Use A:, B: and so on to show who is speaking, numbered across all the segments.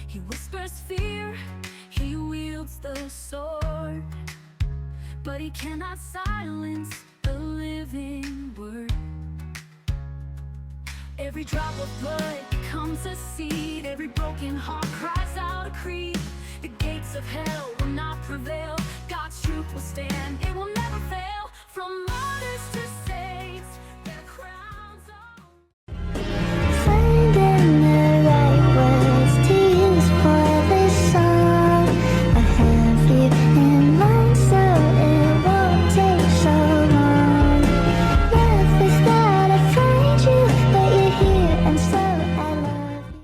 A: He whispers fear, he wields the sword, but he cannot silence the living word. Every drop of blood becomes a seed, every broken heart cries out a creed. The gates of hell will not prevail, God's truth will stand, it will never fail. From martyrs to saints, their crowns are
B: Finding the right words to use for this song. I have you in mind, so it won't take so long. Love is not afraid you, but you're here, and so I love you.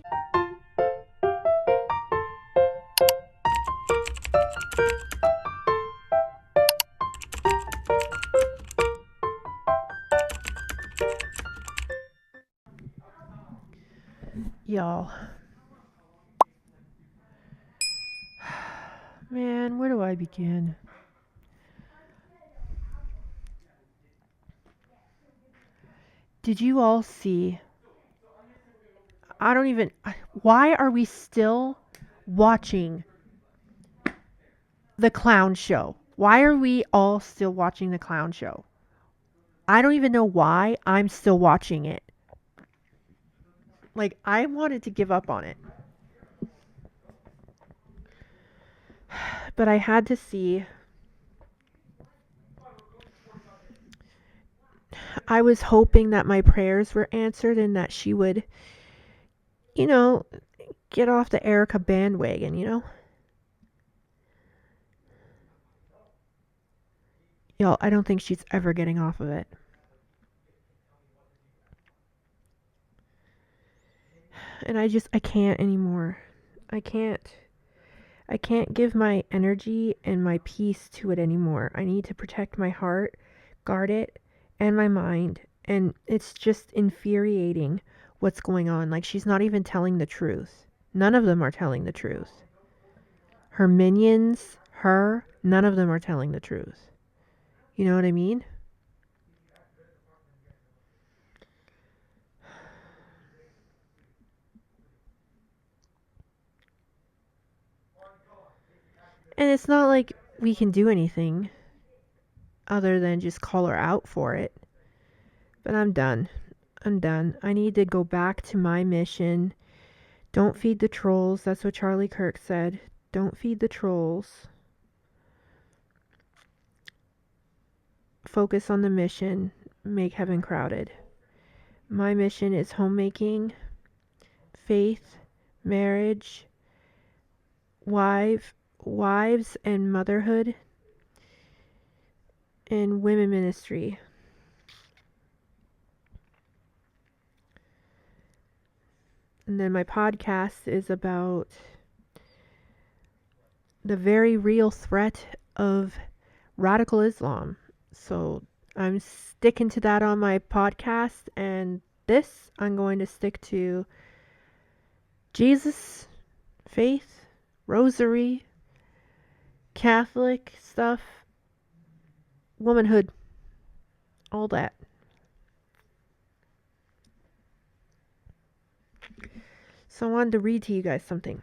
C: Y'all. Man, where do I begin? Did you all see? Why are we still watching the clown show? Why are we all still watching the clown show? I don't even know why I'm still watching it. Like, I wanted to give up on it. But I had to see. I was hoping that my prayers were answered and that she would, get off the Erica bandwagon. Y'all, I don't think she's ever getting off of it. And I can't anymore. I can't give my energy and my peace to it anymore. I need to protect my heart, guard it, and my mind. And it's just infuriating what's going on. Like, she's not even telling the truth. None of them are telling the truth. Her minions, none of them are telling the truth. You know what I mean? And it's not like we can do anything other than just call her out for it. But I'm done. I need to go back to my mission. Don't feed the trolls. That's what Charlie Kirk said. Don't feed the trolls. Focus on the mission. Make heaven crowded. My mission is homemaking, faith, marriage, wives and motherhood, and women ministry. And then my podcast is about the very real threat of radical Islam. So I'm sticking to that on my podcast, and this I'm going to stick to Jesus, faith, rosary, Catholic stuff, womanhood, all that. So I wanted to read to you guys something.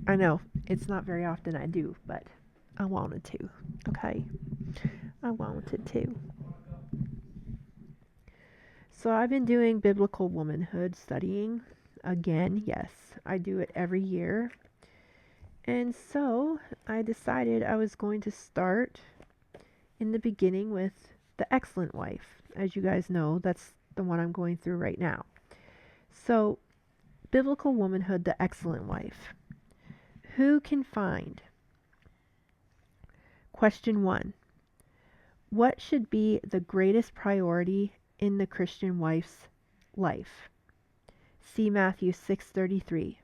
C: I know, it's not very often I do, but I wanted to, okay? I wanted to. So I've been doing biblical womanhood studying. Again, yes, I do it every year. And so I decided I was going to start in the beginning with the excellent wife. As you guys know, that's the one I'm going through right now. So, biblical womanhood, the excellent wife. Who can find? Question 1. What should be the greatest priority in the Christian wife's life? See Matthew 6:33.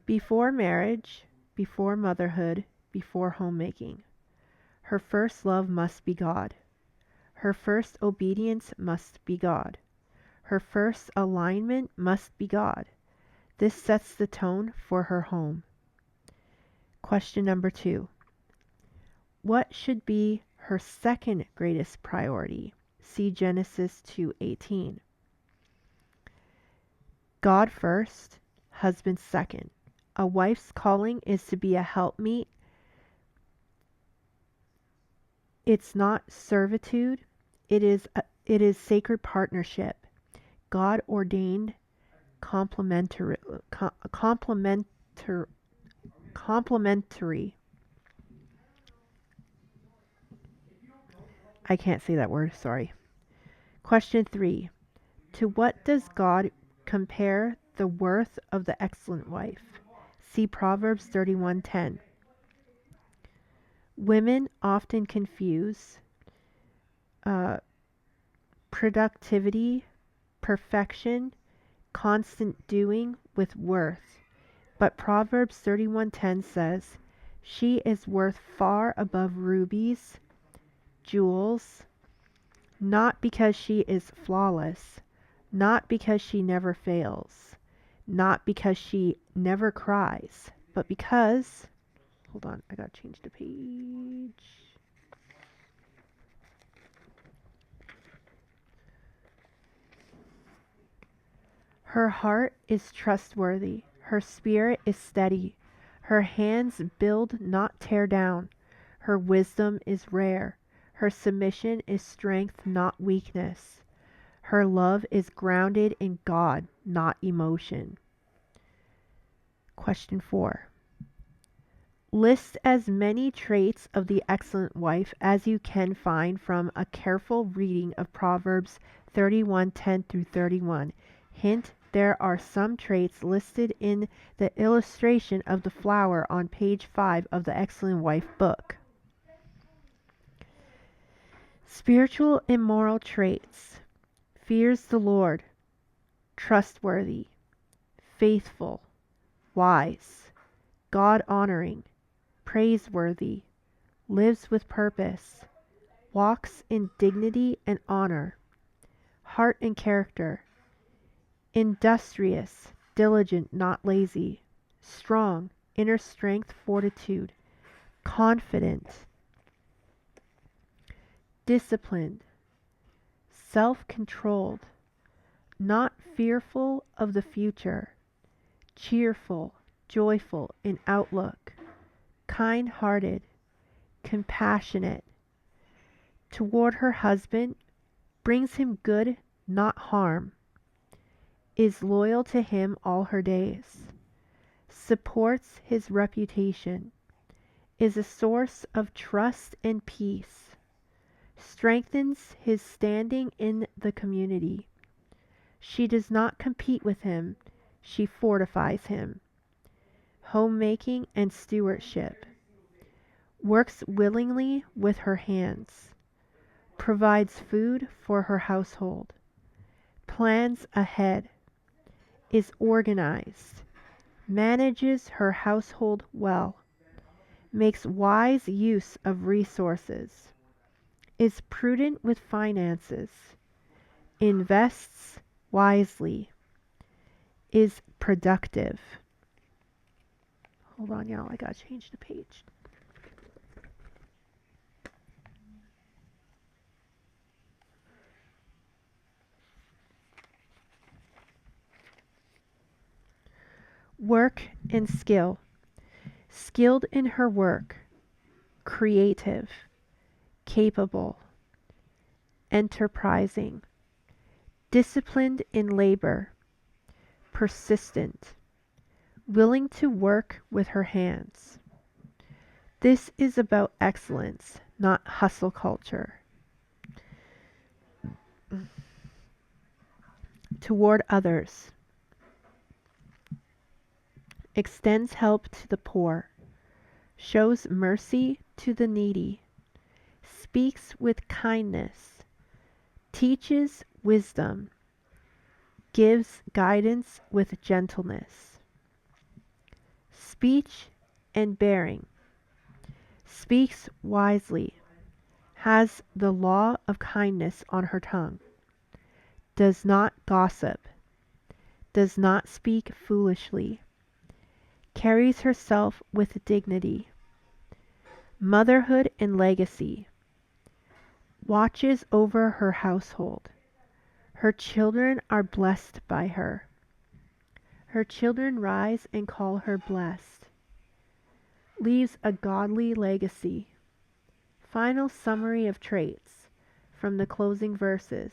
C: Before marriage, before motherhood, before homemaking, her first love must be God. Her first obedience must be God. Her first alignment must be God. This sets the tone for her home. Question number 2. What should be her second greatest priority? See Genesis 2:18. God first, husband second. A wife's calling is to be a helpmeet. It's not servitude. It is sacred partnership. God ordained complementary. Complementary. I can't say that word, sorry. Question 3. To what does God compare the worth of the excellent wife? See Proverbs 31:10. Women often confuse productivity, perfection, constant doing with worth. But Proverbs 31:10 says, "She is worth far above rubies, jewels, not because she is flawless, not because she never fails, not because she never cries, but because," hold on, I gotta change the page. "Her heart is trustworthy, her spirit is steady, her hands build not tear down, her wisdom is rare, her submission is strength not weakness, her love is grounded in God, not emotion." Question 4. List as many traits of the excellent wife as you can find from a careful reading of Proverbs 31:10 through 31. Hint, there are some traits listed in the illustration of the flower on page 5 of the Excellent Wife book. Spiritual and moral traits: fears the Lord, trustworthy, faithful, wise, God-honoring, praiseworthy, lives with purpose, walks in dignity and honor, heart and character, industrious, diligent, not lazy, strong, inner strength, fortitude, confident, disciplined, self-controlled, not fearful of the future, cheerful, joyful in outlook, kind-hearted, compassionate, toward her husband, brings him good, not harm, is loyal to him all her days, supports his reputation, is a source of trust and peace, strengthens his standing in the community. She does not compete with him, she fortifies him. Homemaking and stewardship. Works willingly with her hands. Provides food for her household. Plans ahead. Is organized. Manages her household well. Makes wise use of resources. Is prudent with finances. Invests wisely. Is productive. Hold on, y'all. I gotta change the page. Work and skill. Skilled in her work. Creative. Capable. Enterprising. Disciplined in labor. Persistent. Willing to work with her hands. This is about excellence, not hustle culture. Toward others. Extends help to the poor. Shows mercy to the needy. Speaks with kindness. Teaches wisdom. Gives guidance with gentleness. Speech and bearing. Speaks wisely. Has the law of kindness on her tongue. Does not gossip. Does not speak foolishly. Carries herself with dignity. Motherhood and legacy. Watches over her household. Her children are blessed by her. Her children rise and call her blessed. Leaves a godly legacy. Final summary of traits from the closing verses.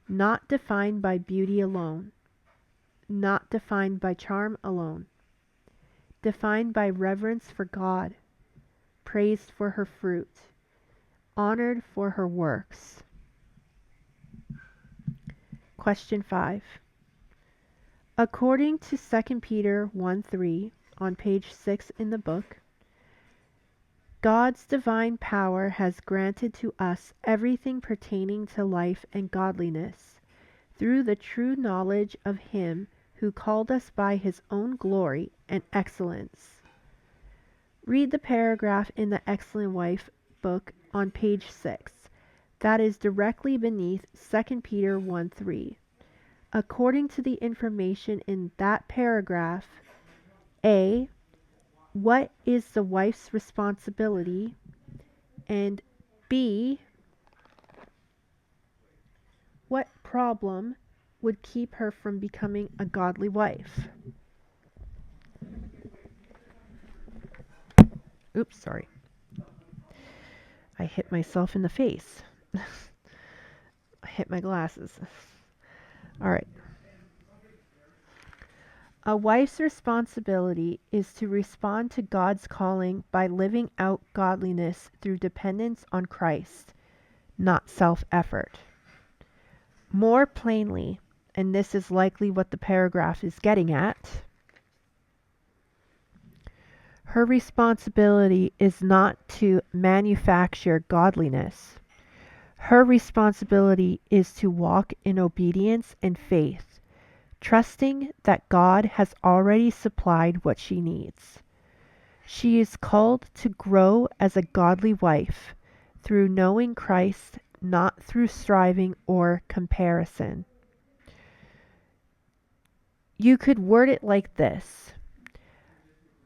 C: Not defined by beauty alone. Not defined by charm alone. Defined by reverence for God. Praised for her fruit. Honored for her works. Question 5. According to 2 Peter 1:3 on page 6 in the book, God's divine power has granted to us everything pertaining to life and godliness through the true knowledge of Him who called us by His own glory and excellence. Read the paragraph in the Excellent Wife book on page 6. That is directly beneath 2 Peter 1:3. According to the information in that paragraph, A. What is the wife's responsibility? And B. What problem would keep her from becoming a godly wife? Oops, sorry. I hit myself in the face. I hit my glasses. All right. A wife's responsibility is to respond to God's calling by living out godliness through dependence on Christ, not self-effort. More plainly, and this is likely what the paragraph is getting at, her responsibility is not to manufacture godliness. Her responsibility is to walk in obedience and faith, trusting that God has already supplied what she needs. She is called to grow as a godly wife through knowing Christ, not through striving or comparison. You could word it like this.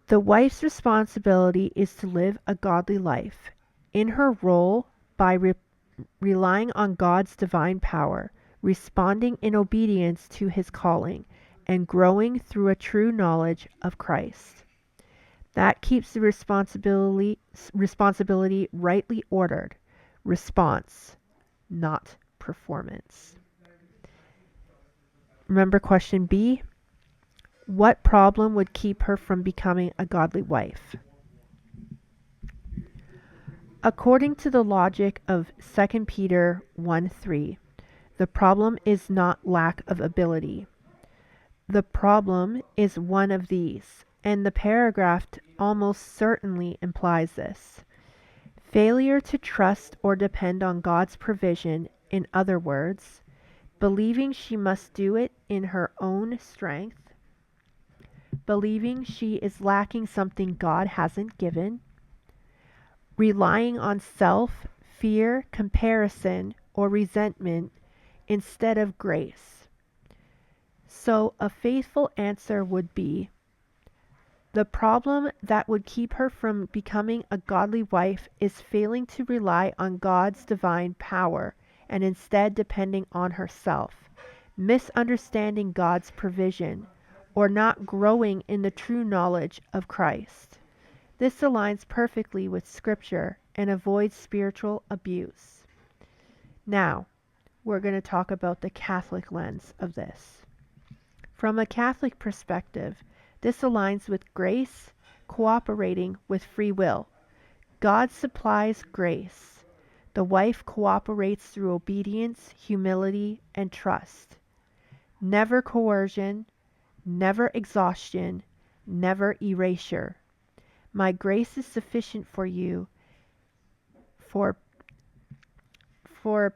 C: The wife's responsibility is to live a godly life in her role by relying on God's divine power, responding in obedience to His calling, and growing through a true knowledge of Christ. That keeps the responsibility rightly ordered. Response, not performance. Remember question B? What problem would keep her from becoming a godly wife? According to the logic of 2 Peter 1:3, the problem is not lack of ability. The problem is one of these, and the paragraph almost certainly implies this. Failure to trust or depend on God's provision, in other words, believing she must do it in her own strength, believing she is lacking something God hasn't given, relying on self, fear, comparison, or resentment instead of grace. So a faithful answer would be, the problem that would keep her from becoming a godly wife is failing to rely on God's divine power and instead depending on herself, misunderstanding God's provision, or not growing in the true knowledge of Christ. This aligns perfectly with Scripture and avoids spiritual abuse. Now, we're going to talk about the Catholic lens of this. From a Catholic perspective, this aligns with grace cooperating with free will. God supplies grace. The wife cooperates through obedience, humility, and trust. Never coercion, never exhaustion, never erasure. My grace is sufficient for you, for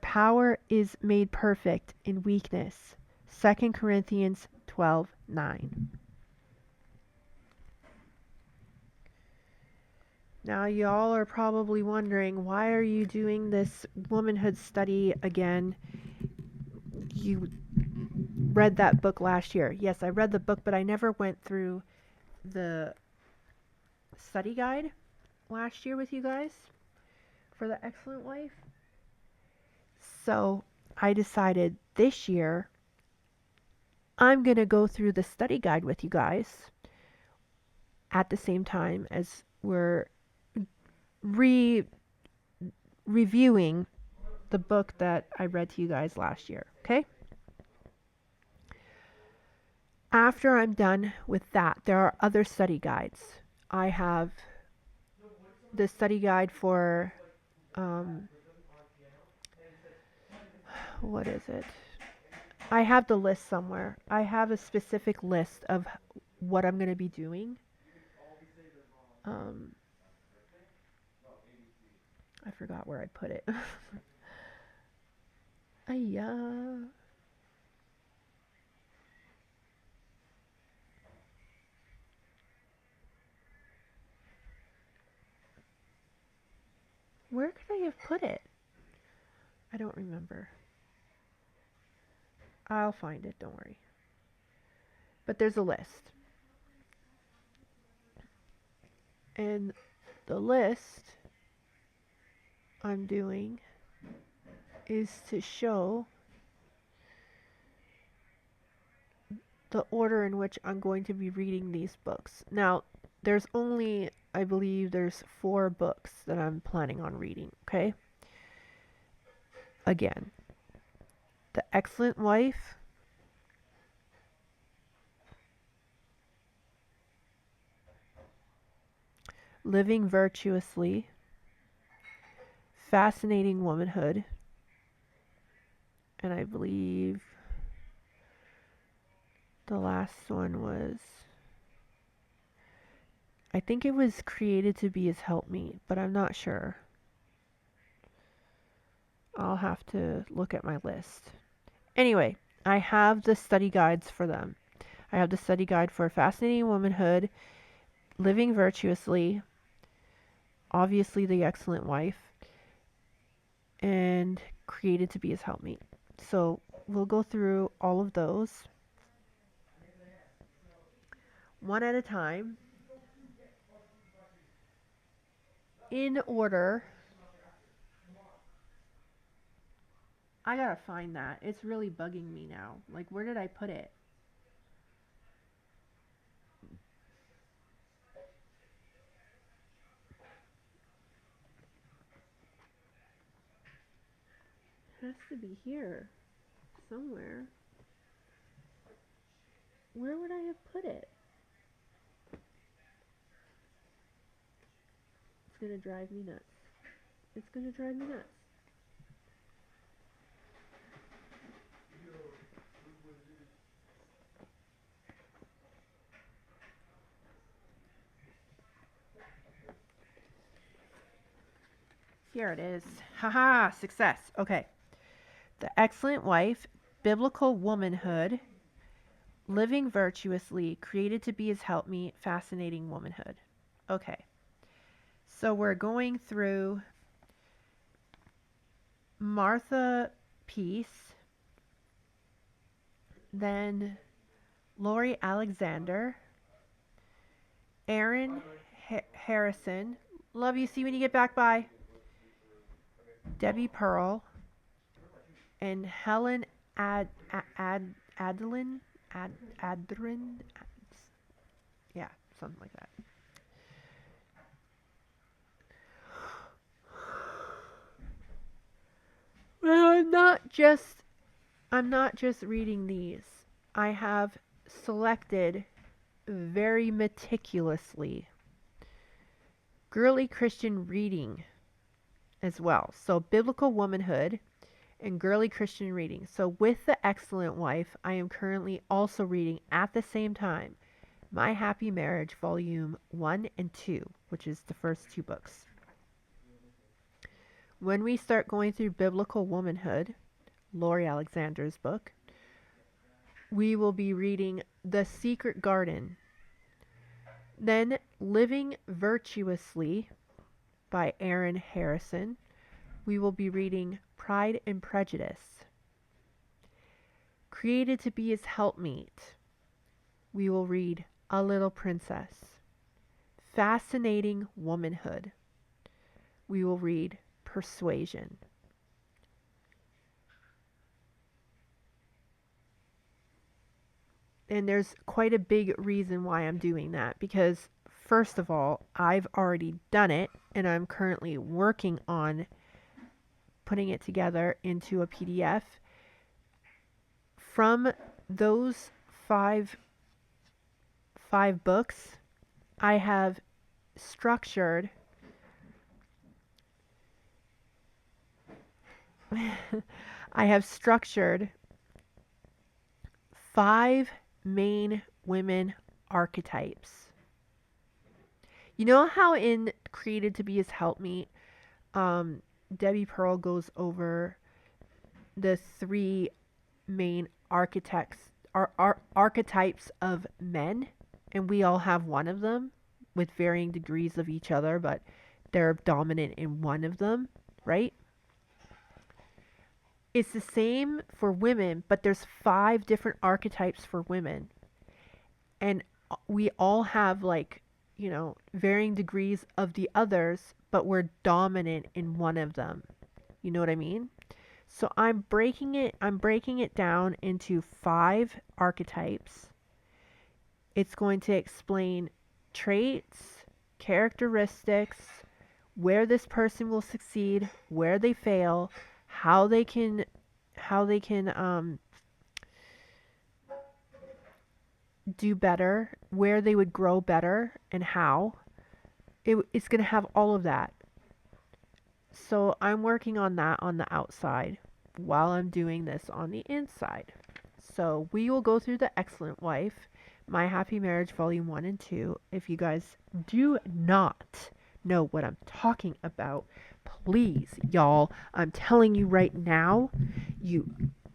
C: power is made perfect in weakness. 2 Corinthians 12:9. Now y'all are probably wondering, why are you doing this womanhood study again? You read that book last year. Yes, I read the book, but I never went through the study guide last year with you guys for the Excellent Wife. So I decided this year I'm going to go through the study guide with you guys at the same time as we're reviewing the book that I read to you guys last year, okay? After I'm done with that, there are other study guides. I have the study guide for, what is it? I have the list somewhere. I have a specific list of what I'm going to be doing. I forgot where I put it. Ayah. Where could I have put it? I don't remember. I'll find it, don't worry. But there's a list. And the list I'm doing is to show the order in which I'm going to be reading these books. Now, there's only, I believe there's 4 books that I'm planning on reading, okay? Again, The Excellent Wife, Living Virtuously, Fascinating Womanhood, and I believe the last one was, I think it was Created to Be His Helpmeet, but I'm not sure. I'll have to look at my list. Anyway, I have the study guides for them. I have the study guide for Fascinating Womanhood, Living Virtuously, obviously The Excellent Wife, and Created to Be His Helpmeet. So we'll go through all of those one at a time in order. I gotta find that. It's really bugging me now. Like, where did I put it? It has to be here somewhere. Where would I have put it? It's gonna drive me nuts. It's gonna drive me nuts. Here it is. Haha, success. Okay. The Excellent Wife, Biblical Womanhood, Living Virtuously, Created to Be His Helpmeet, Fascinating Womanhood. Okay. So we're going through Martha Peace, then Lori Alexander, Aaron Harrison. Love you. See you when you get back. Bye. Debbie Pearl, and Helen Adlin, yeah, something like that. Well, I'm not just reading these. I have selected very meticulously girly Christian reading as well. So Biblical Womanhood and girly Christian reading. So with The Excellent Wife, I am currently also reading at the same time My Happy Marriage Volume 1 and 2, which is the first 2 books. When we start going through Biblical Womanhood, Lori Alexander's book, we will be reading The Secret Garden. Then Living Virtuously by Aaron Harrison. We will be reading Pride and Prejudice. Created to Be His Helpmeet. We will read A Little Princess. Fascinating Womanhood. We will read Persuasion. And there's quite a big reason why I'm doing that, because first of all, I've already done it and I'm currently working on putting it together into a PDF. From those five books, I have structured I have structured 5 main women archetypes. You know how in Created to Be His Helpmeet, Debbie Pearl goes over the 3 main archetypes of men, and we all have one of them with varying degrees of each other, but they're dominant in one of them, right? It's the same for women, but there's 5 different archetypes for women. And we all have, like, varying degrees of the others, but we're dominant in one of them. You know what I mean? So I'm breaking it down into 5 archetypes. It's going to explain traits, characteristics, where this person will succeed, where they fail, how they can do better, where they would grow better, and how. It's going to have all of that. So I'm working on that on the outside while I'm doing this on the inside. So we will go through the Excellent Wife, My Happy Marriage Volume 1 and 2. If you guys do not know what I'm talking about, please, y'all, I'm telling you right now, you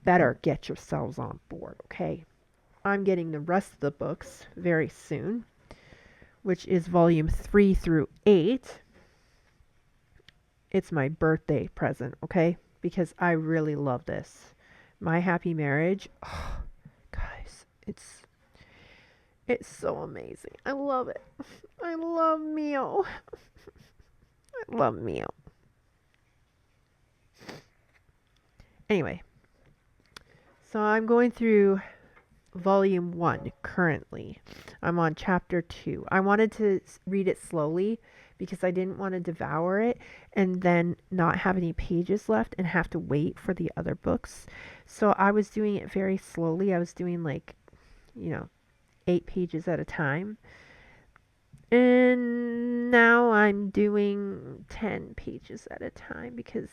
C: better get yourselves on board, okay? I'm getting the rest of the books very soon, which is volume 3 through 8. It's my birthday present, okay? Because I really love this. My Happy Marriage. Oh, guys, it's so amazing. I love it. I love Mio. I love Mio. Anyway, so I'm going through volume 1 currently. I'm on chapter 2. I wanted to read it slowly because I didn't want to devour it and then not have any pages left and have to wait for the other books. So I was doing it very slowly. I was doing 8 pages at a time. And now I'm doing 10 pages at a time because,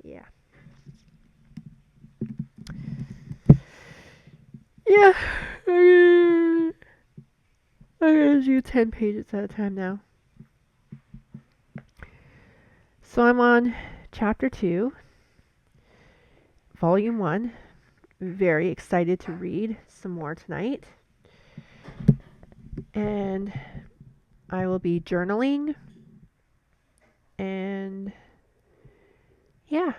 C: yeah. Yeah, I'm gonna do 10 pages at a time now. So I'm on chapter 2, volume 1. Very excited to read some more tonight. And I will be journaling. And yeah.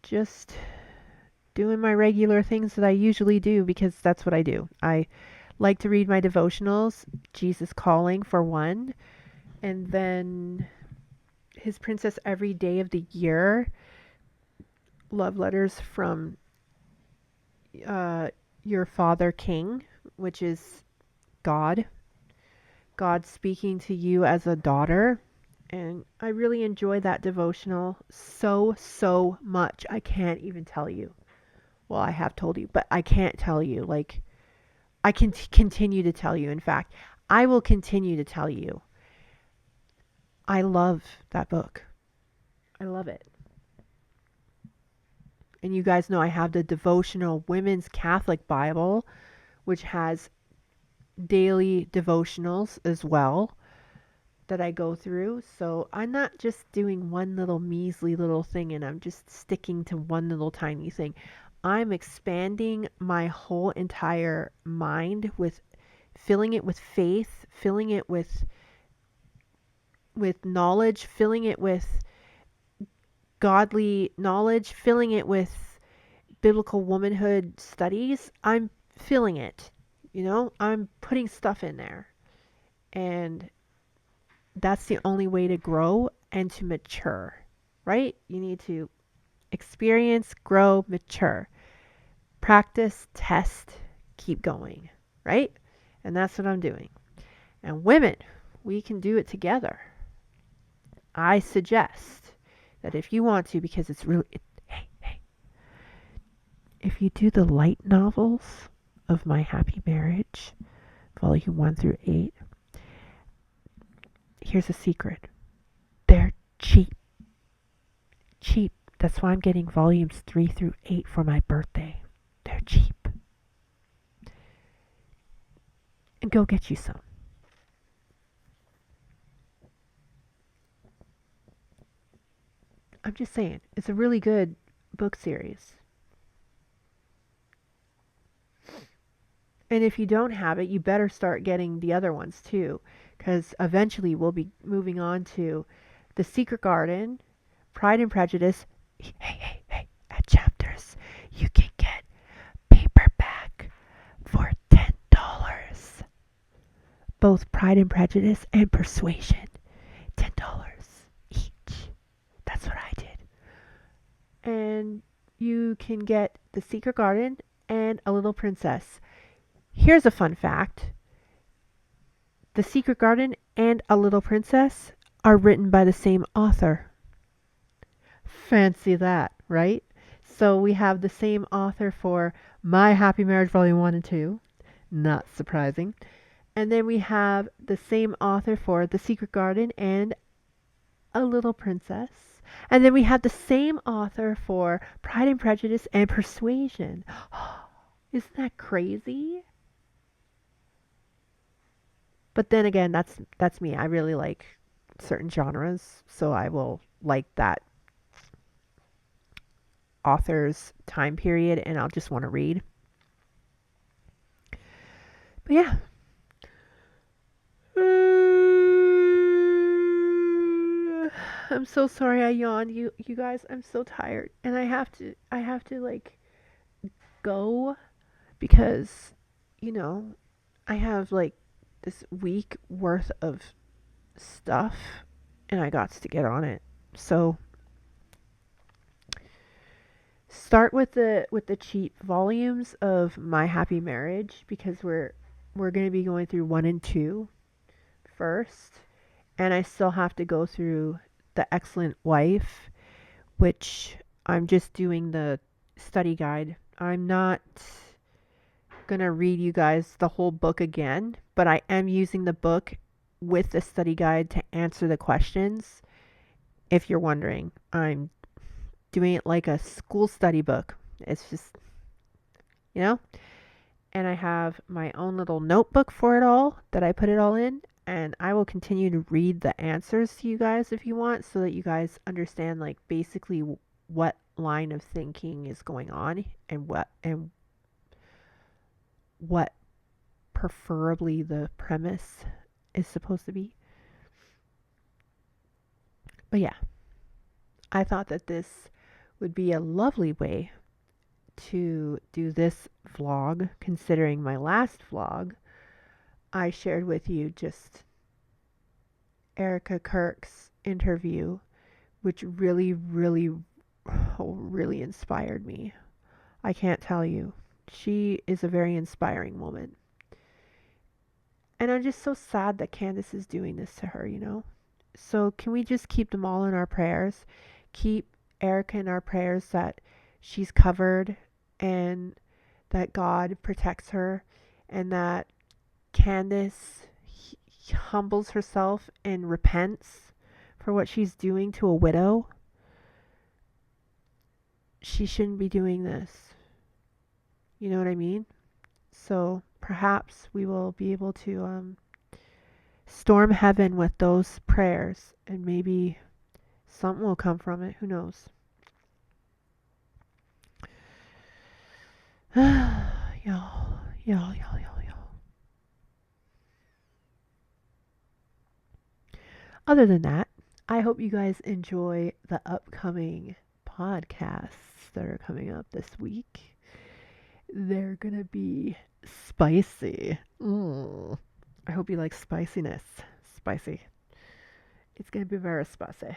C: Just doing my regular things that I usually do because that's what I do. I like to read my devotionals, Jesus Calling for one, and then His Princess Every Day of the Year, love letters from your Father King, which is God speaking to you as a daughter. And I really enjoy that devotional so much. I can't even tell you. Well, I have told you, but I can't tell you. Like, I can continue to tell you. In fact, I will continue to tell you. I love that book. I love it. And you guys know I have the devotional Women's Catholic Bible, which has daily devotionals as well that I go through. So I'm not just doing one little measly little thing and I'm just sticking to one little tiny thing. I'm expanding my whole entire mind with filling it with faith, filling it with knowledge, filling it with godly knowledge, filling it with biblical womanhood studies. I'm filling it, I'm putting stuff in there. And that's the only way to grow and to mature, right? You need to Experience, grow, mature. Practice, test, keep going, right? And that's what I'm doing. And women, we can do it together. I suggest that if you want to, because it's really, hey, if you do the light novels of My Happy Marriage, volume 1 through 8, here's a secret. They're cheap. Cheap. That's why I'm getting volumes 3 through 8 for my birthday. They're cheap. And go get you some. I'm just saying, it's a really good book series. And if you don't have it, you better start getting the other ones too, because eventually we'll be moving on to The Secret Garden, Pride and Prejudice. Hey, at Chapters, you can get paperback for $10. Both Pride and Prejudice and Persuasion, $10 each. That's what I did. And you can get The Secret Garden and A Little Princess. Here's a fun fact. The Secret Garden and A Little Princess are written by the same author. Fancy that, right? So we have the same author for My Happy Marriage Volume 1 and 2. Not surprising. And then we have the same author for The Secret Garden and A Little Princess. And then we have the same author for Pride and Prejudice and Persuasion. Isn't that crazy? But then again, that's me. I really like certain genres, so I will like that author's time period and I'll just want to read. But yeah. I'm so sorry I yawned. You guys, I'm so tired and I have to like go because I have like this week worth of stuff and I got to get on it. So start with the cheap volumes of My Happy Marriage because we're going to be going through 1 and 2 first, and I still have to go through The Excellent Wife, which I'm just doing the study guide. I'm not going to read you guys the whole book again, but I am using the book with the study guide to answer the questions. If you're wondering, I'm doing it like a school study book. It's just, and I have my own little notebook for it all that I put it all in. And I will continue to read the answers to you guys if you want so that you guys understand like basically what line of thinking is going on and what preferably the premise is supposed to be. But yeah, I thought that this would be a lovely way to do this vlog, considering my last vlog I shared with you just Erica Kirk's interview, which really, really, really inspired me. I can't tell you. She is a very inspiring woman. And I'm just so sad that Candace is doing this to her, So can we just keep them all in our prayers? Keep Erica in our prayers that she's covered and that God protects her and that Candace humbles herself and repents for what she's doing to a widow. She shouldn't be doing this. You know what I mean? So perhaps we will be able to storm heaven with those prayers and maybe something will come from it. Who knows? Y'all. Other than that, I hope you guys enjoy the upcoming podcasts that are coming up this week. They're gonna be spicy. I hope you like spiciness. Spicy. It's gonna be very spicy.